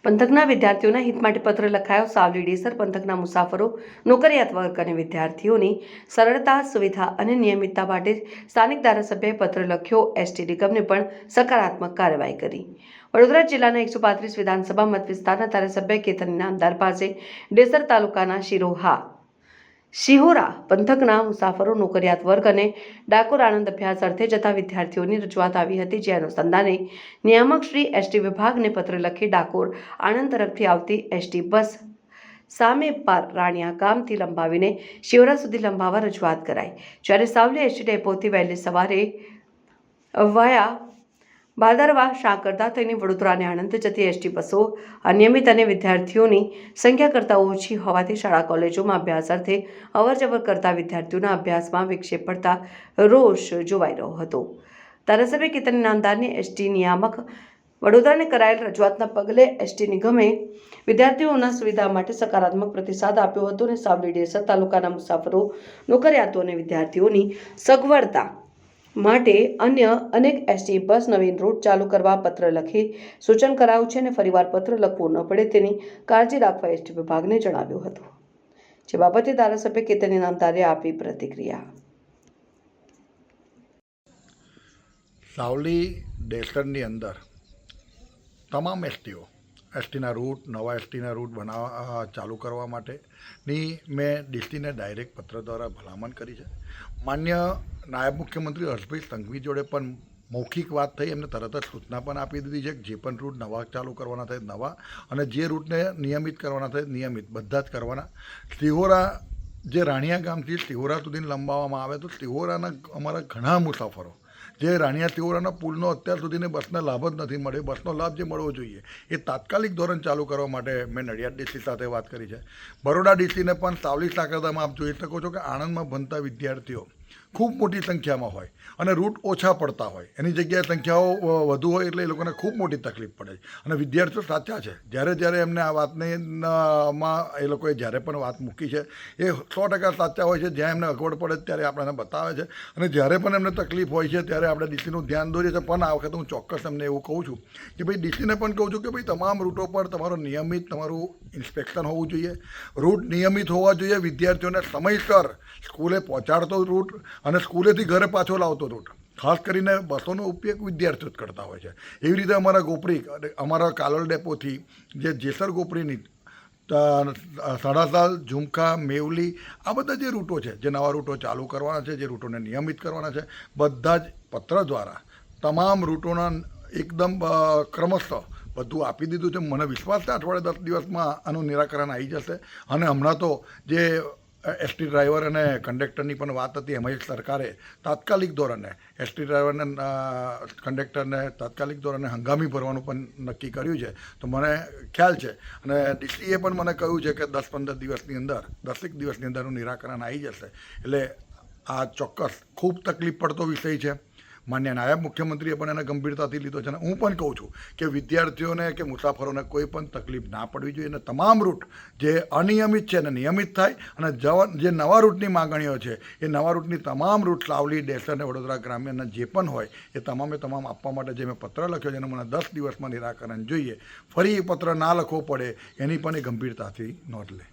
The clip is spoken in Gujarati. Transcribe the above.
પંથકના વિદ્યાર્થીઓના હિત માટે પત્ર લખાયો. સાવલી ડેસર પંથકના મુસાફરો, નોકરિયાત વર્ગ અને વિદ્યાર્થીઓની સરળતા, સુવિધા અને નિયમિતતા માટે સ્થાનિક ધારાસભ્યએ પત્ર લખ્યો. એસટી નિગમને પણ સકારાત્મક કાર્યવાહી કરી. વડોદરા જિલ્લાના 135 વિધાનસભા મત વિસ્તારના ધારાસભ્ય કેતન ઇનામદાર પાસે ડેસર તાલુકાના શિહોરા પંથકના મુસાફરો, નોકરિયાત વર્ગ અને ડાકોર આણંદ અભ્યાસ અર્થે જતા વિદ્યાર્થીઓની રજૂઆત આવી હતી. જે અનુસંધાને નિયામક શ્રી એસટી વિભાગને પત્ર લખી ડાકોર આણંદ તરફથી આવતી એસટી બસ સામે પાર રાણિયા ગામથી લંબાવીને શિહોરા સુધી લંબાવવા રજૂઆત કરાઈ. જ્યારે સાવલી એસટી ડેપોથી વહેલી સવારે વાયા ભાદરવા શાંકરદા થઈને વડોદરા અને આણંદ જતી એસટી બસો અનિયમિત અને વિદ્યાર્થીઓની સંખ્યા કરતાં ઓછી હોવાથી શાળા કોલેજોમાં અભ્યાસ અર્થે અવરજવર કરતા વિદ્યાર્થીઓના અભ્યાસમાં વિક્ષેપ પડતા રોષ જોવાઈ રહ્યો હતો. ધારાસભ્ય કેતન ઇનામદારની એસટી નિયામક વડોદરાને કરાયેલ રજૂઆતના પગલે એસટી નિગમે વિદ્યાર્થીઓના સુવિધા માટે સકારાત્મક પ્રતિસાદ આપ્યો હતો અને સાવલી ડેસર તાલુકાના મુસાફરો, નોકરિયાતો અને વિદ્યાર્થીઓની સગવડતા માટે અન્ય અનેક એસટી બસ નવીન રૂટ ચાલુ કરવા પત્ર લખી સૂચન કરાયું છે અને ફરીવાર પત્ર લખવું ન પડે તેની કાળજી રાખવા એસટી વિભાગને જણાવ્યું હતું. જે બાબતે ધારાસભ્ય કેતન ઇનામદારે આપી પ્રતિક્રિયા. સાવલી ડેસરની અંદર તમામ એસટીના રૂટ, નવા એસટીના રૂટ બનાવવા ચાલુ કરવા માટેની મેં ડીસીને ડાયરેક્ટ પત્ર દ્વારા ભલામણ કરી છે. માન્ય નાયબ મુખ્યમંત્રી હર્ષભાઈ સંઘવી જોડે પણ મૌખિક વાત થઈ. એમને તરત જ સૂચના પણ આપી દીધી છે કે જે પણ રૂટ નવા ચાલુ કરવાના થાય નવા, અને જે રૂટને નિયમિત કરવાના થાય નિયમિત, બધા જ કરવાના. શિહોરા જે રાણિયા ગામથી શિહોરા સુધી લંબાવવામાં આવે તો શિહોરાના અમારા ઘણા મુસાફરો જે રાણિયા શિહોરાના પુલનો અત્યાર સુધીને બસને લાભ જ નથી મળ્યો, બસનો લાભ જે મળવો જોઈએ એ તાત્કાલિક ધોરણ ચાલુ કરવા માટે મેં નડિયાદ ડીસી સાથે વાત કરી છે. બરોડા ડીસીને પણ સાવલી સાંકરદામાં આપ જોઈ શકો છો કે આણંદમાં ભણતા વિદ્યાર્થીઓ ખૂબ મોટી સંખ્યામાં હોય અને રૂટ ઓછા પડતા હોય, એની જગ્યાએ સંખ્યાઓ વધુ હોય એટલે એ લોકોને ખૂબ મોટી તકલીફ પડે છે. અને વિદ્યાર્થીઓ સાચા છે, જ્યારે એમને આ વાતમાં એ લોકોએ જ્યારે પણ વાત મૂકી છે એ 100% સાચા હોય છે. જ્યાં એમને અગવડ પડે ત્યારે આપણને બતાવે છે અને જ્યારે પણ એમને તકલીફ હોય છે ત્યારે આપણે ડીસીનું ધ્યાન દોરીએ છીએ. પણ આ વખતે હું ચોક્કસ એમને એવું કહું છું કે ભાઈ ડીસીને પણ કહું છું કે ભાઈ તમામ રૂટો પર તમારું નિયમિત તમારું ઇન્સ્પેક્શન હોવું જોઈએ, રૂટ નિયમિત હોવા જોઈએ, વિદ્યાર્થીઓને સમયસર સ્કૂલે પહોંચાડતો રૂટ અને સ્કૂલેથી ઘરે પાછો લાવતો રૂટ. ખાસ કરીને બસોનો ઉપયોગ વિદ્યાર્થીઓ જ કરતા હોય છે. એવી રીતે અમારા ગોપરી, અમારા કાલોલ ડેપોથી જે જેસર ગોપરીની સડાસાલ, ઝુમખા, મેવલી, આ બધા જે રૂટો છે, જે નવા રૂટો ચાલુ કરવાના છે, જે રૂટોને નિયમિત કરવાના છે, બધા જ પત્ર દ્વારા તમામ રૂટોના એકદમ ક્રમશઃ બધું આપી દીધું છે. મને વિશ્વાસ છે 8-10 દિવસમાં આનું નિરાકરણ આવી જશે. અને હમણાં તો જે એસટી ડ્રાઈવર અને કંડક્ટરની પણ વાત હતી, એમાં સરકારે તાત્કાલિક ધોરણે એસટી ડ્રાઈવરને, કંડક્ટરને તાત્કાલિક ધોરણે હંગામી ભરવાનું પણ નક્કી કર્યું છે. તો મને ખ્યાલ છે અને ડીસીએ પણ મને કહ્યું છે કે 10-15 દિવસની અંદર, 10 દિવસની અંદરનું નિરાકરણ આવી જશે. એટલે આ ચોક્કસ ખૂબ તકલીફ પડતો વિષય છે. માન્ય નાયબ મુખ્યમંત્રીએ પણ એને ગંભીરતાથી લીધો છે અને હું પણ કહું છું કે વિદ્યાર્થીઓને કે મુસાફરોને કોઈ પણ તકલીફ ના પડવી જોઈએ અને તમામ રૂટ જે અનિયમિત છે એને નિયમિત થાય અને જે નવા રૂટની માગણીઓ છે એ નવા રૂટની તમામ રૂટ સાવલી, ડેસર અને વડોદરા ગ્રામ્યના જે પણ હોય એ તમામે તમામ આપવા માટે જે મેં પત્ર લખ્યો છે એને મને 10 દિવસમાં નિરાકરણ જોઈએ. ફરી એ પત્ર ના લખવો પડે એની પણ એ ગંભીરતાથી નોંધ લે.